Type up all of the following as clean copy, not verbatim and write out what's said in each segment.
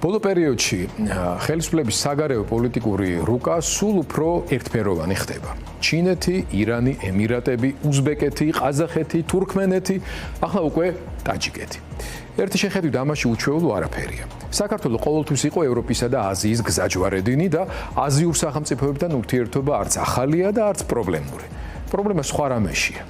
ბოლო პერიოდში ხელისუფლების საგარეო პოლიტიკური რუკა სულ უფრო ერთფეროვანი ხდება. ჩინეთი, ირანი, ემირატები, უზბეკეთი, ყაზახეთი, თურქმენეთი, ახლა უკვე ტაჯიკეთი. ერთი შეხედვით ამაში უჩვეულო არაფერია. საქართველო ყოველთვის იყო ევროპისა და აზიის გზაჯვარედინი და აზიურ სახელმწიფოებთან ურთიერთობა არც ახალია და არც პრობლემური. პრობლემა სხვა რამეშია.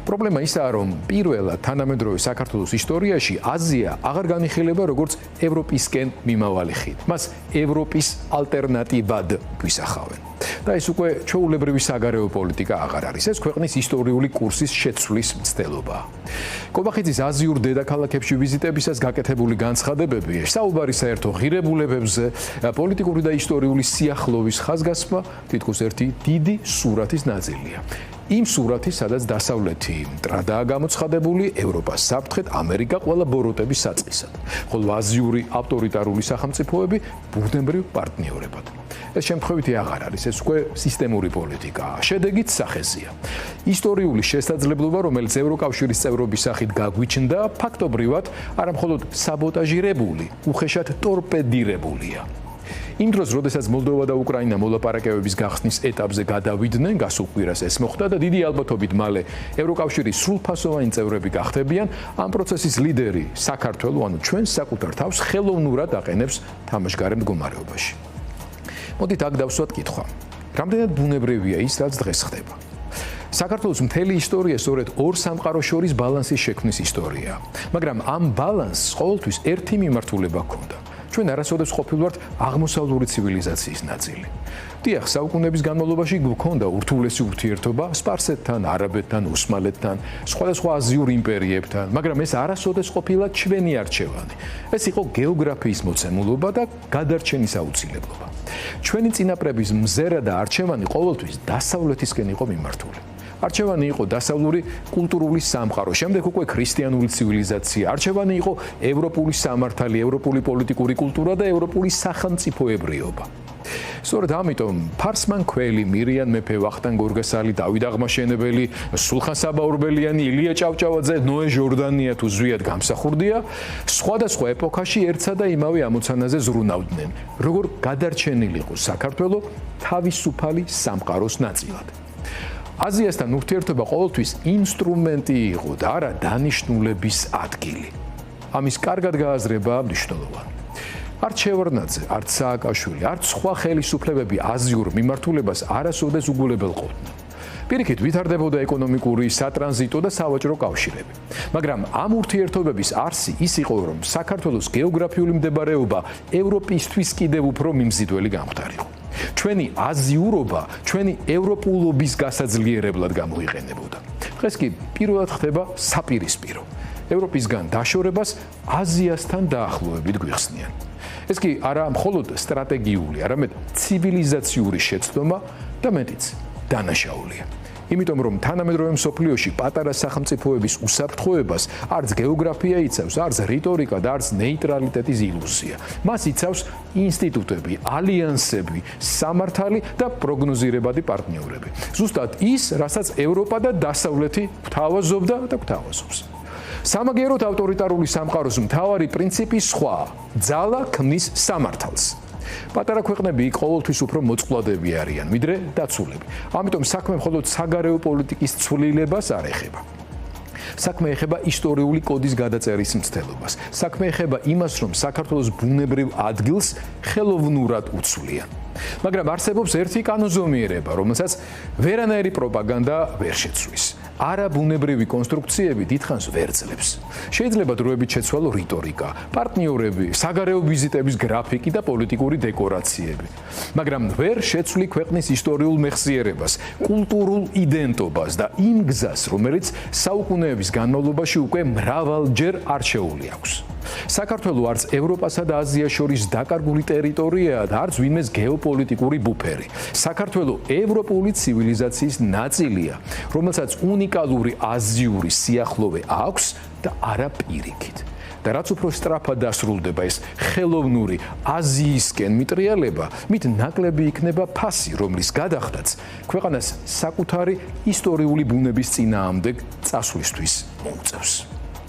პრობლემა ისაა, რომ პირველად თანამედროვე საქართველოს ისტორიაში აზია აღარ განიხილება როგორც ევროპისკენ მიმავალი ხიდი. მას ევროპის ალტერნატივად გვისახავენ. და ეს უკვე ჩვეულებრივი საგარეო პოლიტიკა აღარ არის. ეს ქვეყნის ისტორიული კურსის შეცვლის მცდელობაა. კობახიძის აზიურ დედაქალაქებში ვიზიტებისას გაკეთებული განცხადებები, საუბარი საერთო ღირებულებებზე, პოლიტიკური და ისტორიული სიახლოვის ხაზგასმა თითქოს ერთი დიდი სურათის ნაწილია. იმ სურათის, სადაც დასავლეთი მტრადაა გამოცხადებული, ევროპა საფრთხეთ, ამერიკა ყველა ბოროტების საწყისად, ხოლო აზიური ავტორიტარული სახელმწიფოები ბუნებრივ პარტნიორებად. ეს შემთხვევითი აღარ არის, ეს უკვე სისტემური პოლიტიკაა, შედეგიც სახეზეა. ისტორიული შესაძლებლობა, რომელიც ევროკავშირის წევრობის სახით გაგვიჩნდა, ფაქტობრივად არამხოლოდ საბოტაჟირებული, უხეშად ტორპედირებულია. იმ დროს, როდესაც მოლდოვა და უკრაინა მოლაპარაკებების გახსნის ეტაპზე გადავიდნენ, გასულ კვირას ეს მოხდა და დიდი ალბათობით მალე ევროკავშირის სრულფასოვანი წევრები გახდებიან, ამ პროცესის ლიდერი საქართველო, ანუ ჩვენ საკუთარ თავს ხელოვნურად აყენებს თამაშგარე მდგომარეობაში. მოდით აქ დავსვათ კითხვა. რამდენად ბუნებრივია ის, რაც დღეს ხდება? საქართველოს მთელი ისტორია სწორედ ორ სამყაროს შორის ბალანსის შექმნის ისტორიაა. მაგრამ ამ ბალანსს ყოველთვის ერთი მიმართულება ჰქონდა. ჩვენ არასოდეს ყოფილვართ აღმოსავლური ცივილიზაციის ნაწილი. დიახ, საუკუნეების განმავლობაში გვქონდა ურთულესი ურთიერთობა სპარსეთთან, არაბეთთან, ოსმალეთთან, სხვადასხვა აზიურ იმპერიებთან, მაგრამ ეს არასოდეს ყოფილა ჩვენი არჩევანი. ეს იყო გეოგრაფიის მოცემულობა და გადარჩენის აუცილებლობა. ჩვენი წინაპრების მზერა და არჩევანი ყოველთვის დასავლეთისკენ იყო მიმართული. არჩევანი იყო დასავლური კულტურული სამყარო, შემდეგ უკვე ქრისტიანული ცივილიზაცია, არჩევანი იყო ევროპული სამართალი, ევროპული პოლიტიკური კულტურა და ევროპული სახელმწიფოებრიობა. სწორედ ამიტომ ფარსმან ქველი, მირიან მეფე, ვახტანგ გორგასალი, დავით აღმაშენებელი, სულხან საბაურბელიანი, ილია ჭავჭავაძე, ნოე ჟორდანია თუ ზვიად გამსახურდია, სხვადასხვა ეპოქაში ერთსა და იმავე ამოცანაზე ზრუნავდნენ, როგორ გადარჩენილიყო საქართველო თავისუფალი სამყაროს ნაწილად. აზიასთან ურთიერთობა ყოველთვის ინსტრუმენტი იყო და არა დანიშნულების ადგილი. ამის კარგად გააზრება მნიშვნელოვანი. არც შევარდნაძე, არც სააკაშვილი, არც სხვა ხელისუფლებები აზიურ მიმართულებას არასოდეს უგულებელყოფდნენ. პირიქით ვითარდებოდა ეკონომიკური, სატრანზიტო და სავაჭრო კავშირები. მაგრამ ამ ურთიერთობების არსი ის იყო, რომ საქართველოს გეოგრაფიული მდებარეობა ევროპისთვის კიდევ უფრო მიმზიდველი გამختارიყო. ჩვენი აზიურობა, ჩვენი ევროპულობის გასაძლიერებლად გამოიყენებოდა. დღეს კი პირველად ხდება საპირისპირო. ევროპისგან დაშორებას აზიასთან დაახლოებით გვიხსნიან. ეს კი არა მხოლოდ სტრატეგიული, არამედ ცივილიზაციური შეცდომა და მეტიც დანაშაულია. იმიტომ რომ თანამედროვე მსოფლიოში პატარა სახელმწიფოების უსაფრთხოებას არც გეოგრაფია იცავს, არც რიტორიკა და არც ნეიტრალიტეტის ილუზია. მას იცავს ინსტიტუტები, ალიანსები, სამართალი და პროგნოზირებადი პარტნიორები. ზუსტად ის, რასაც ევროპა და დასავლეთი გვთავაზობდა და გვთავაზობს. სამაგიეროდ ავტორიტარული სამყაროს მთავარი პრინციპი სხვაა: ძალა ქმნის სამართალს. პატარა ქვეყნები ყოველთვის უფრო მოწყვლადები არიან, ვიდრე დაცულები. ამიტომ საქმე მხოლოდ საგარეო პოლიტიკის ცვლილებას არ ეხება. საქმე ეხება ისტორიული კოდის გადაწერის მცდელობას. საქმე ეხება იმას, რომ საქართველოს ბუნებრივ ადგილს ხელოვნურად უცვლიან. მაგრამ არსებობს ერთი კანონზომიერება, რომელსაც ვერანაირი პროპაგანდა ვერ შეცვლის. არაბუნებრივი კონსტრუქციები დიდხანს ვერ ძლებს. შეიძლება დროებით შეცვალო რიტორიკა, პარტნიორები, საგარეო ვიზიტების გრაფიკი და პოლიტიკური დეკორაციები. მაგრამ ვერ შეცვლი ქვეყნის ისტორიულ მეხსიერებას, კულტურულ იდენტობას და იმ გზას, რომელიც საუკუნეების განმავლობაში უკვე მრავალჯერ არჩეული აქვს. საქართველო არც ევროპასა და აზიას შორის დაკარგული ტერიტორიაა და არც ვინმეს გეოპოლიტიკური ბუფერი. საქართველო ევროპული ცივილიზაციის ნაწილია, რომელსაც უნიკალური აზიური სიახლოვე აქვს და არა პირიქით. და რაც უფრო სწრაფად დასრულდება ეს ხელოვნური აზიისკენ მიტრიალება, მით ნაკლები იქნება ფასი, რომლის გადახდაც ქვეყანას საკუთარი ისტორიული ბუნების წინააღმდეგ წასვლისთვის მოუწევს.